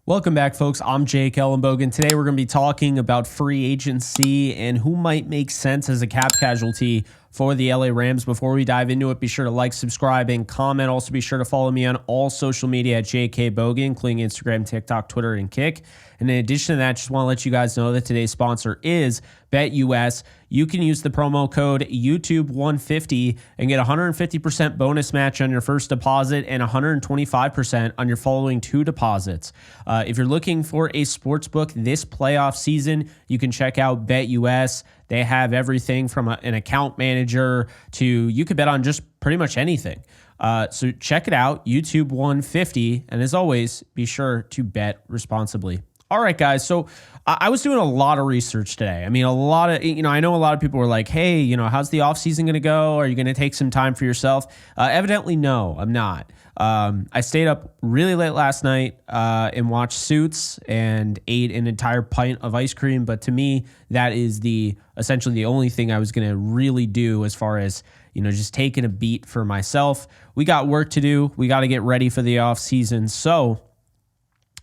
Welcome back, folks. I'm Jake ELLENBOGEN. Today we're going to be talking about free agency and who might make sense as a cap casualty for the LA Rams. Before we dive into it, be sure to like, subscribe, and comment. Also, be sure to follow me on all social media at JKBogan, including Instagram, TikTok, Twitter, and Kick. And in addition to that, just want to let you guys know that today's sponsor is BetUS. You can use the promo code YouTube150 and get a 150% bonus match on your first deposit and 125% on your following two deposits. If you're looking for a sportsbook this playoff season, you can check out BetUS. They have everything from an account manager to you could bet on just pretty much anything. So check it out, YouTube 150. And as always, be sure to bet responsibly. All right, guys. So I was doing a lot of research today. I mean, I know a lot of people were like, hey, how's the offseason going to go? Are you going to take some time for yourself? Evidently, no, I'm not. I stayed up really late last night and watched Suits and ate an entire pint of ice cream. But to me, that is essentially the only thing I was going to really do as far as, just taking a beat for myself. We got work to do. We got to get ready for the offseason. So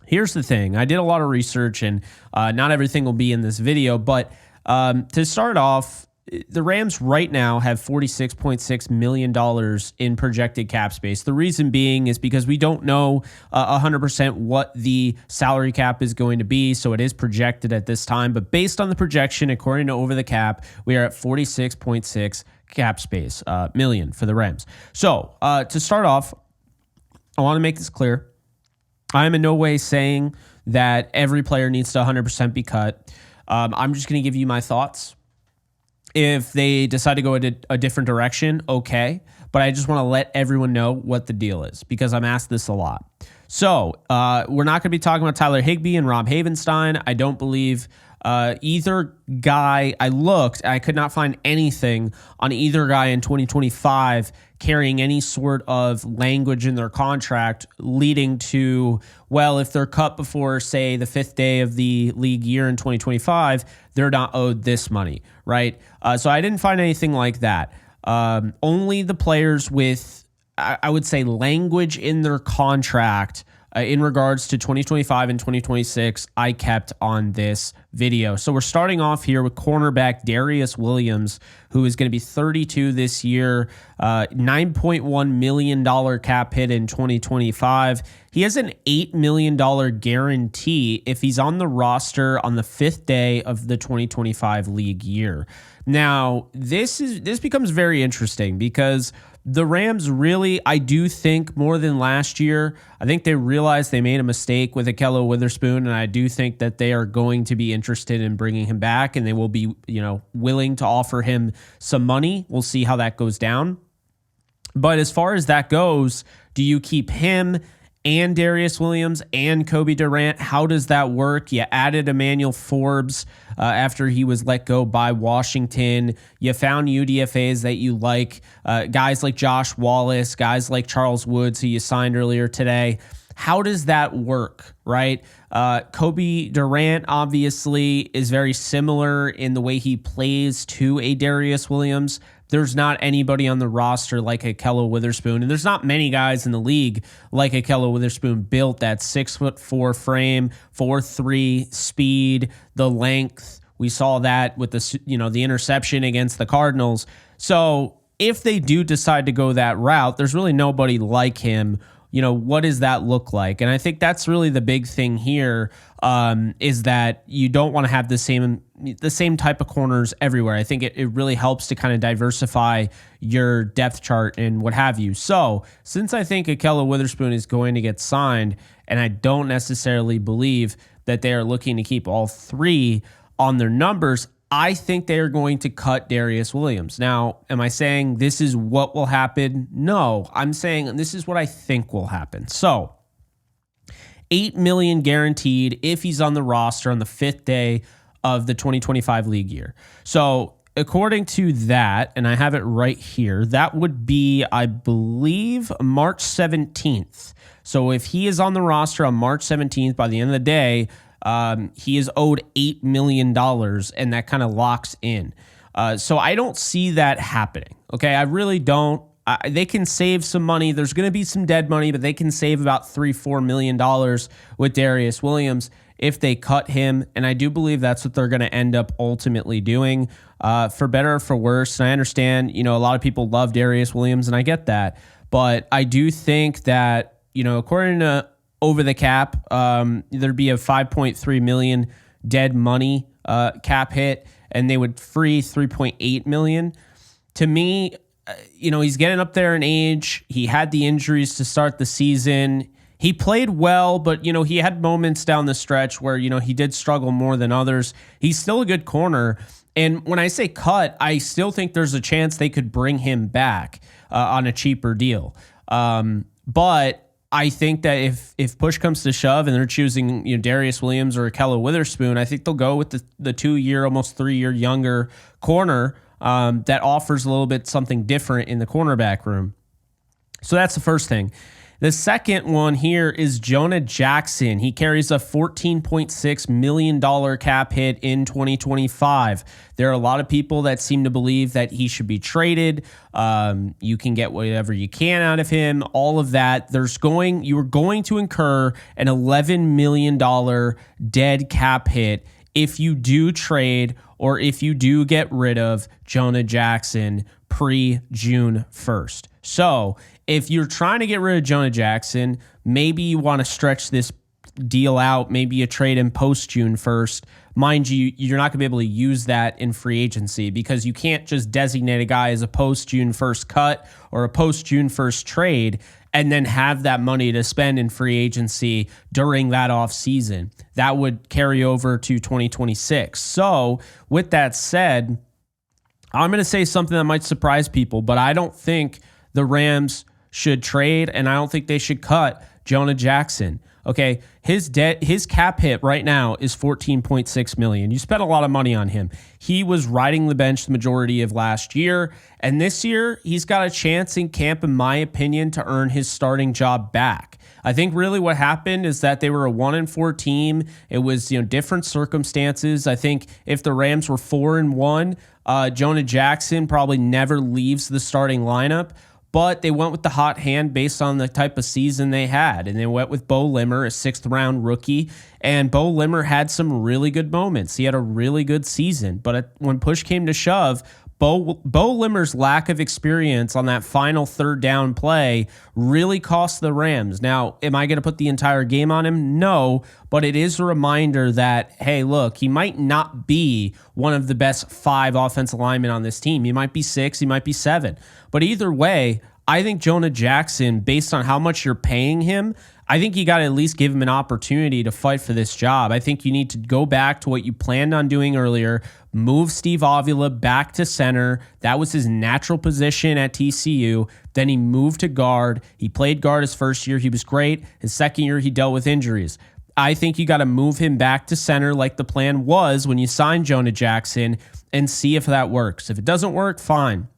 here's the thing. I did a lot of research, and not everything will be in this video. But to start off, the Rams right now have $46.6 million in projected cap space. The reason being is because we don't know 100% what the salary cap is going to be, so it is projected at this time. But based on the projection, according to Over the Cap, we are at 46.6 cap space million for the Rams. So to start off, I want to make this clear. I am in no way saying that every player needs to 100% be cut. I'm just going to give you my thoughts. If they decide to go a different direction, okay. But I just want to let everyone know what the deal is because I'm asked this a lot. So we're not going to be talking about Tyler Higbee and Rob Havenstein. I don't believe either guy. I could not find anything on either guy in 2025 carrying any sort of language in their contract leading to, well, if they're cut before, say, the fifth day of the league year in 2025, they're not owed this money, right? So I didn't find anything like that. Only the players with, I would say, language in their contract in regards to 2025 and 2026, I kept on this video. So we're starting off here with cornerback Darius Williams, who is going to be 32 this year, $9.1 million cap hit in 2025. He has an $8 million guarantee if he's on the roster on the fifth day of the 2025 league year. Now, this becomes very interesting because the Rams really, I do think more than last year, I think they realized they made a mistake with Ahkello Witherspoon, and I do think that they are going to be interested in bringing him back, and they will be, willing to offer him some money. We'll see how that goes down. But as far as that goes, do you keep him and Darius Williams and Cobie Durant? How does that work? You added Emmanuel Forbes after he was let go by Washington. You found UDFAs that you like, guys like Josh Wallace, guys like Charles Woods, who you signed earlier today. How does that work, right? Cobie Durant obviously is very similar in the way he plays to a Darius Williams. There's not anybody on the roster like Ahkello Witherspoon, and there's not many guys in the league like Ahkello Witherspoon, built that 6'4" frame, 4.3 speed, the length. We saw that with the interception against the Cardinals. So if they do decide to go that route, there's really nobody like him. What does that look like? And I think that's really the big thing here, is that you don't want to have the same type of corners everywhere. I think it really helps to kind of diversify your depth chart and what have you. So since I think Ahkello Witherspoon is going to get signed, and I don't necessarily believe that they are looking to keep all three on their numbers, I think they are going to cut Darius Williams. Now, am I saying this is what will happen? No, I'm saying this is what I think will happen. So, $8 million guaranteed if he's on the roster on the fifth day of the 2025 league year. So, according to that, and I have it right here, that would be, I believe, March 17th. So, if he is on the roster on March 17th, by the end of the day, he is owed $8 million, and that kind of locks in. So I don't see that happening. Okay, I really don't. They can save some money. There's going to be some dead money, but they can save about $3-4 million with Darius Williams if they cut him. And I do believe that's what they're going to end up ultimately doing, for better or for worse. And I understand, a lot of people love Darius Williams, and I get that. But I do think that, according to Over the Cap, there'd be a $5.3 million dead money cap hit, and they would free $3.8 million. To me, he's getting up there in age. He had the injuries to start the season. He played well, but, he had moments down the stretch where, he did struggle more than others. He's still a good corner. And when I say cut, I still think there's a chance they could bring him back on a cheaper deal. But I think that if push comes to shove and they're choosing Darius Williams or Ahkello Witherspoon, I think they'll go with the 2-year, almost 3-year younger corner that offers a little bit something different in the cornerback room. So that's the first thing. The second one here is Jonah Jackson. He carries a $14.6 million cap hit in 2025. There are a lot of people that seem to believe that he should be traded. You can get whatever you can out of him, all of that. You are going to incur an $11 million dead cap hit if you do trade or if you do get rid of Jonah Jackson pre-June 1st. So if you're trying to get rid of Jonah Jackson, maybe you want to stretch this deal out. Maybe you trade him post-June 1st. Mind you, you're not going to be able to use that in free agency because you can't just designate a guy as a post-June 1st cut or a post-June 1st trade and then have that money to spend in free agency during that off season. That would carry over to 2026. So with that said, I'm going to say something that might surprise people, but I don't think the Rams should trade, and I don't think they should cut Jonah Jackson. Okay, his cap hit right now is $14.6 million. You spent a lot of money on him. He was riding the bench the majority of last year, and this year he's got a chance in camp, in my opinion, to earn his starting job back. I think really what happened is that they were a 1-4 team. It was different circumstances. I think if the Rams were 4-1, Jonah Jackson probably never leaves the starting lineup. But they went with the hot hand based on the type of season they had. And they went with Bo Limmer, a 6th-round rookie. And Bo Limmer had some really good moments. He had a really good season. But when push came to shove, Bo Limmer's lack of experience on that final 3rd down play really cost the Rams. Now, am I going to put the entire game on him? No, but it is a reminder that, hey, look, he might not be one of the best 5 offensive linemen on this team. He might be 6, he might be 7. But either way, I think Jonah Jackson, based on how much you're paying him, I think you got to at least give him an opportunity to fight for this job. I think you need to go back to what you planned on doing earlier, move Steve Avila back to center. That was his natural position at TCU. Then he moved to guard. He played guard his first year. He was great. His second year, he dealt with injuries. I think you got to move him back to center like the plan was when you signed Jonah Jackson and see if that works. If it doesn't work, fine.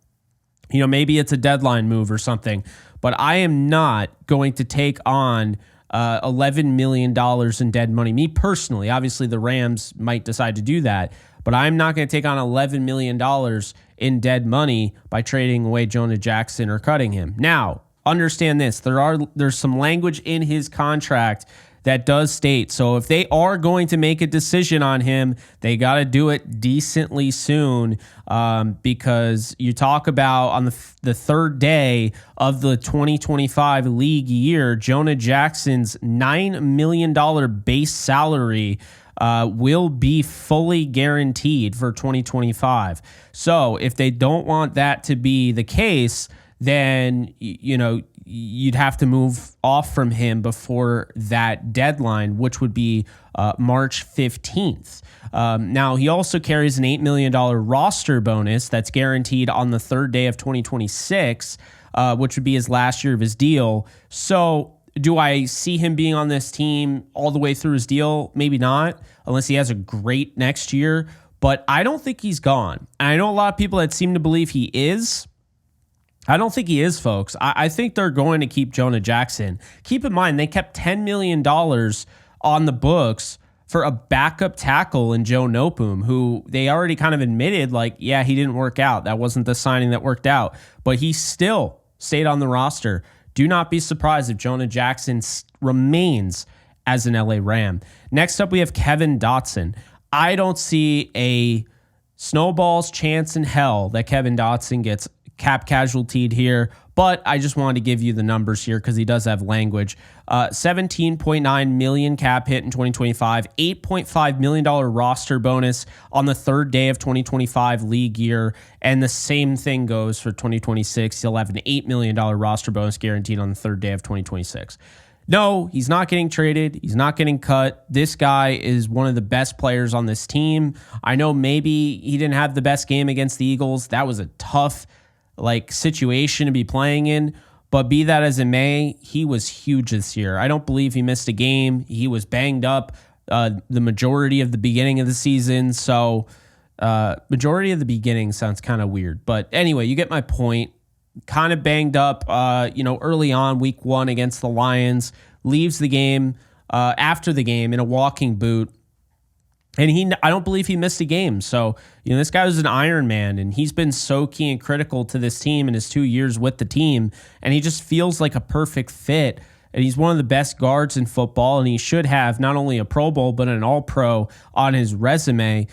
Maybe it's a deadline move or something. But I am not going to take on $11 million in dead money. Me personally, obviously the Rams might decide to do that, but I'm not going to take on $11 million in dead money by trading away Jonah Jackson or cutting him. Now, understand this. There's some language in his contract that does state, so if they are going to make a decision on him, they got to do it decently soon, because you talk about on the 3rd day of the 2025 league year, Jonah Jackson's $9 million base salary will be fully guaranteed for 2025. So if they don't want that to be the case, then you'd have to move off from him before that deadline, which would be March 15th. Now, he also carries an $8 million roster bonus that's guaranteed on the 3rd day of 2026, which would be his last year of his deal. So do I see him being on this team all the way through his deal? Maybe not, unless he has a great next year. But I don't think he's gone. And I know a lot of people that seem to believe he is. I don't think he is, folks. I think they're going to keep Jonah Jackson. Keep in mind, they kept $10 million on the books for a backup tackle in Joe Nopum, who they already kind of admitted, he didn't work out. That wasn't the signing that worked out. But he still stayed on the roster. Do not be surprised if Jonah Jackson remains as an LA Ram. Next up, we have Kevin Dotson. I don't see a snowball's chance in hell that Kevin Dotson gets cap casualtied here, but I just wanted to give you the numbers here because he does have language. $17.9 million cap hit in 2025, $8.5 million roster bonus on the third day of 2025 league year, and the same thing goes for 2026. He'll have an $8 million roster bonus guaranteed on the third day of 2026. No, he's not getting traded. He's not getting cut. This guy is one of the best players on this team. I know maybe he didn't have the best game against the Eagles. That was a tough situation to be playing in, but be that as it may, he was huge this year. I don't believe he missed a game. He was banged up the majority of the beginning of the season. So majority of the beginning sounds kind of weird, but anyway, you get my point. Kind of banged up, early on week 1 against the Lions, leaves the game after the game in a walking boot. And I don't believe he missed a game. So, this guy was an Iron Man, and he's been so key and critical to this team in his 2 years with the team. And he just feels like a perfect fit. And he's one of the best guards in football, and he should have not only a Pro Bowl, but an All-Pro on his resume.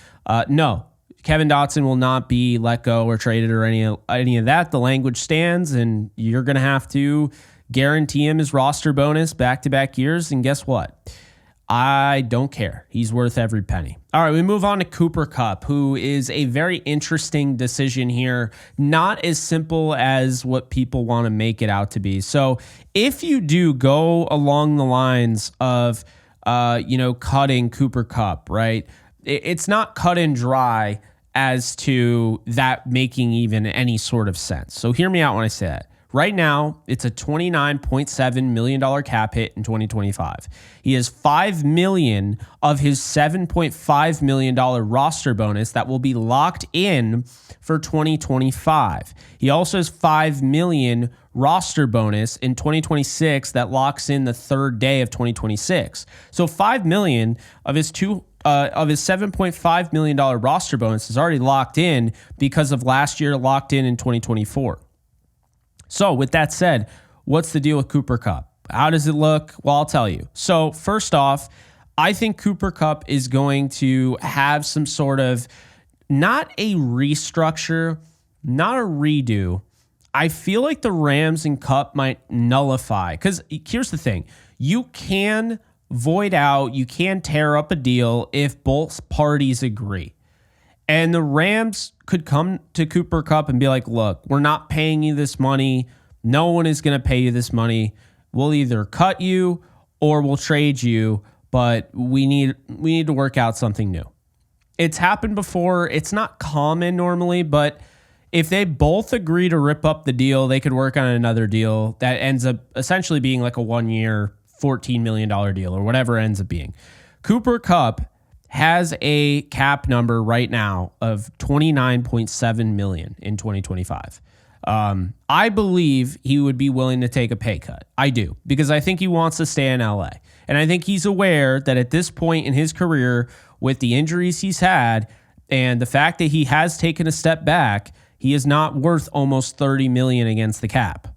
No, Kevin Dotson will not be let go or traded or any of that. The language stands, and you're going to have to guarantee him his roster bonus back-to-back years. And guess what? I don't care. He's worth every penny. All right, we move on to Cooper Kupp, who is a very interesting decision here. Not as simple as what people want to make it out to be. So if you do go along the lines of, cutting Cooper Kupp, right? It's not cut and dry as to that making even any sort of sense. So hear me out when I say that. Right now, it's a $29.7 million cap hit in 2025. He has $5 million of his $7.5 million roster bonus that will be locked in for 2025. He also has $5 million roster bonus in 2026 that locks in the third day of 2026. So $5 million of his $7.5 million roster bonus is already locked in because of last year locked in 2024. So with that said, what's the deal with Cooper Kupp? How does it look? Well, I'll tell you. So first off, I think Cooper Kupp is going to have some sort of, not a restructure, not a redo. I feel like the Rams and Kupp might nullify, because here's the thing. You can void out, you can tear up a deal if both parties agree. And the Rams could come to Cooper Kupp and be like, look, we're not paying you this money. No one is going to pay you this money. We'll either cut you or we'll trade you, but we need to work out something new. It's happened before. It's not common normally, but if they both agree to rip up the deal, they could work on another deal that ends up essentially being like a 1 year, $14 million deal or whatever it ends up being. Cooper Kupp has a cap number right now of $29.7 million in 2025. I believe he would be willing to take a pay cut. I do, because I think he wants to stay in LA. And I think he's aware that at this point in his career, with the injuries he's had and the fact that he has taken a step back, he is not worth almost $30 million against the cap.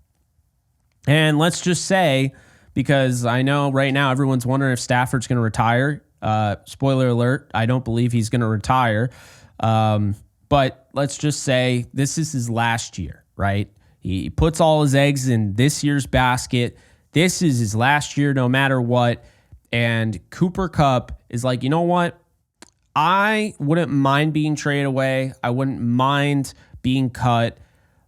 And let's just say, because I know right now everyone's wondering if Stafford's going to retire. Spoiler alert, I don't believe he's going to retire. But let's just say this is his last year, right? He puts all his eggs in this year's basket. This is his last year no matter what. And Cooper Kupp is like, you know what? I wouldn't mind being traded away. I wouldn't mind being cut.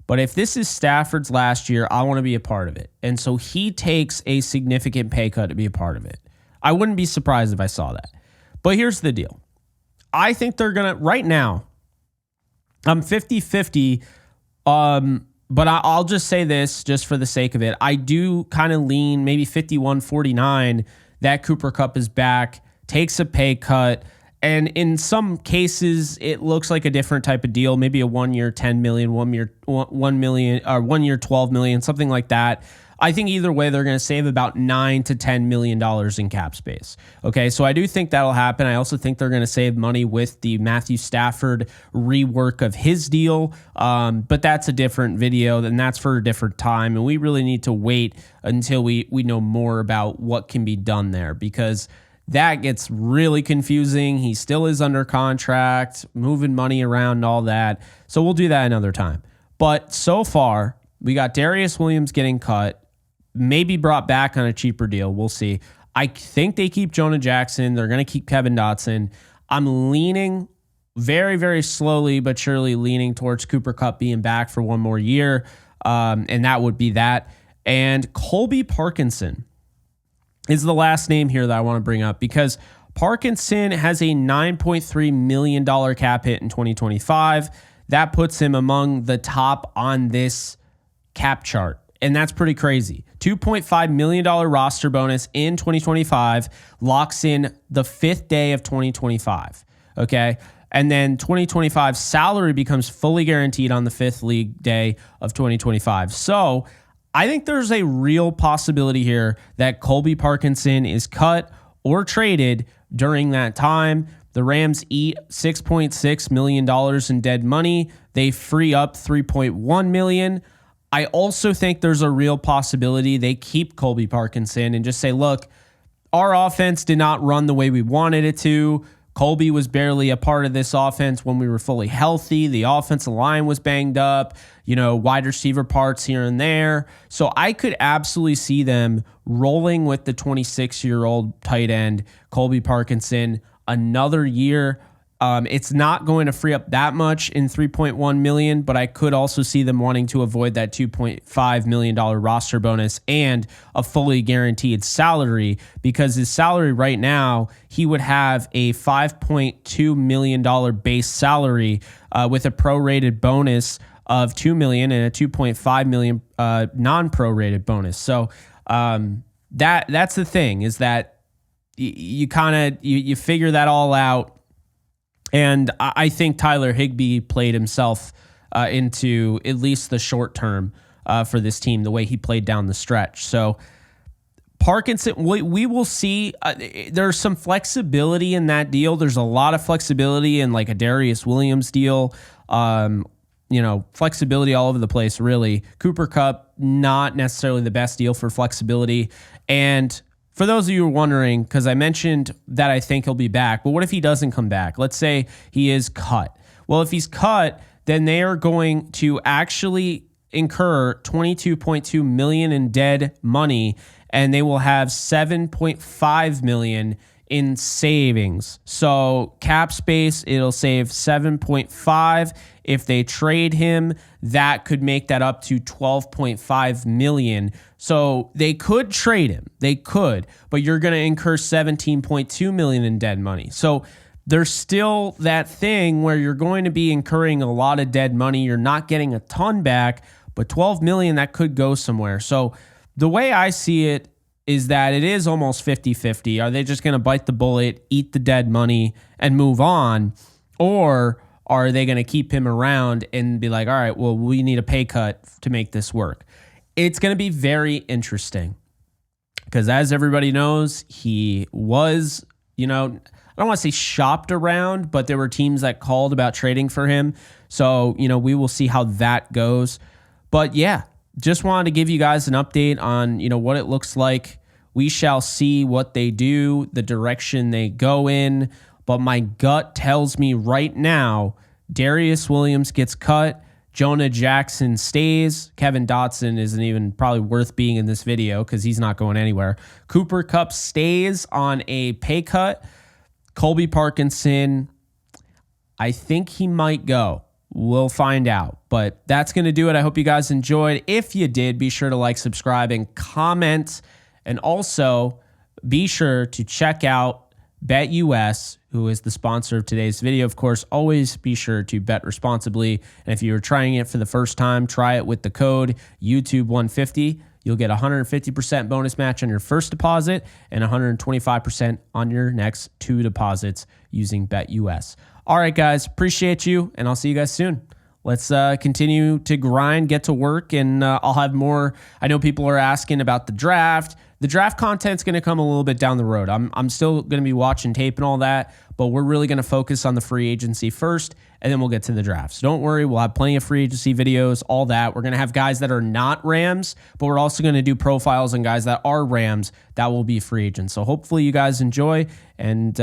But if this is Stafford's last year, I want to be a part of it. And so he takes a significant pay cut to be a part of it. I wouldn't be surprised if I saw that. But here's the deal. I think they're going to, right now, I'm 50-50, but I'll just say this just for the sake of it. I do kind of lean maybe 51-49 that Cooper Kupp is back, takes a pay cut, and in some cases, it looks like a different type of deal, maybe a 1 year $10 million, 1 year $12 million, something like that. I think either way, they're going to save about $9 to $10 million in cap space. Okay, so I do think that'll happen. I also think they're going to save money with the Matthew Stafford rework of his deal, but that's a different video, and that's for a different time, and we really need to wait until we know more about what can be done there, because that gets really confusing. He still is under contract, moving money around and all that, so we'll do that another time. But so far, we got Darius Williams getting cut, maybe brought back on a cheaper deal. We'll see. I think they keep Jonah Jackson. They're going to keep Kevin Dotson. I'm leaning very, very slowly but surely leaning towards Cooper Kupp being back for one more year, and that would be that. And Colby Parkinson is the last name here that I want to bring up, because Parkinson has a $9.3 million cap hit in 2025. That puts him among the top on this cap chart. And that's pretty crazy. $2.5 million roster bonus in 2025 locks in the 5th day of 2025. Okay. And then 2025 salary becomes fully guaranteed on the 5th league day of 2025. So I think there's a real possibility here that Colby Parkinson is cut or traded during that time. The Rams eat $6.6 million in dead money. They free up $3.1 million. I also think there's a real possibility they keep Colby Parkinson and just say, look, our offense did not run the way we wanted it to. Colby was barely a part of this offense when we were fully healthy. The offensive line was banged up, wide receiver parts here and there. So I could absolutely see them rolling with the 26-year-old tight end, Colby Parkinson, another year. It's not going to free up that much in $3.1 million, but I could also see them wanting to avoid that $2.5 million roster bonus and a fully guaranteed salary, because his salary right now, he would have a $5.2 million base salary with a prorated bonus of $2 million and a $2.5 million non-prorated bonus. So that's the thing, is that you figure that all out. And I think Tyler Higbee played himself into at least the short term for this team, the way he played down the stretch. So Parkinson, we will see. There's some flexibility in that deal. There's a lot of flexibility in like a Darius Williams deal. Flexibility all over the place, really. Cooper Kupp, not necessarily the best deal for flexibility. And for those of you who are wondering, because I mentioned that I think he'll be back, but what if he doesn't come back? Let's say he is cut. Well, if he's cut, then they are going to actually incur $22.2 million in dead money, and they will have $7.5 million in savings. So cap space, it'll save 7.5. If they trade him, that could make that up to 12.5 million. So they could trade him. They could, but you're going to incur 17.2 million in dead money. So there's still that thing where you're going to be incurring a lot of dead money. You're not getting a ton back, but 12 million, that could go somewhere. So the way I see it is that it is almost 50-50. Are they just going to bite the bullet, eat the dead money, and move on? Or are they going to keep him around and be like, all right, well, we need a pay cut to make this work? It's going to be very interesting, because as everybody knows, he was, I don't want to say shopped around, but there were teams that called about trading for him. So, we will see how that goes. But yeah, just wanted to give you guys an update on, what it looks like. We shall see what they do, the direction they go in. But my gut tells me right now, Darius Williams gets cut. Jonah Jackson stays. Kevin Dotson isn't even probably worth being in this video because he's not going anywhere. Cooper Kupp stays on a pay cut. Colby Parkinson, I think he might go. We'll find out. But that's going to do it. I hope you guys enjoyed. If you did, be sure to like, subscribe, and comment. And also, be sure to check out BetUS, who is the sponsor of today's video. Of course, always be sure to bet responsibly. And if you're trying it for the first time, try it with the code YouTube150. You'll get 150% bonus match on your first deposit and 125% on your next 2 deposits using BetUS. All right, guys, appreciate you, and I'll see you guys soon. let's continue to grind, get to work, and I'll have more. I know people are asking about the draft. The draft content's going to come a little bit down the road. I'm still going to be watching tape and all that, but we're really going to focus on the free agency first, and then we'll get to the draft. So don't worry, we'll have plenty of free agency videos, all that. We're going to have guys that are not Rams, but we're also going to do profiles on guys that are Rams that will be free agents. So hopefully you guys enjoy, and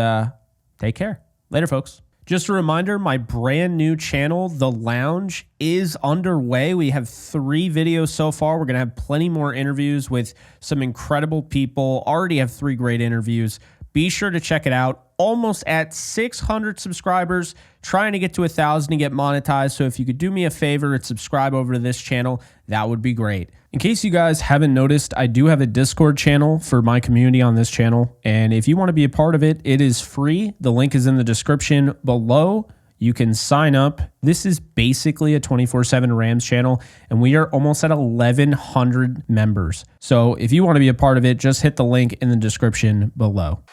take care. Later, folks. Just a reminder, my brand new channel, The Lounge, is underway. We have 3 videos so far. We're going to have plenty more interviews with some incredible people. Already have 3 great interviews. Be sure to check it out. Almost at 600 subscribers, trying to get to 1,000 to get monetized. So if you could do me a favor and subscribe over to this channel, that would be great. In case you guys haven't noticed, I do have a Discord channel for my community on this channel. And if you want to be a part of it, it is free. The link is in the description below. You can sign up. This is basically a 24/7 Rams channel, and we are almost at 1,100 members. So if you want to be a part of it, just hit the link in the description below.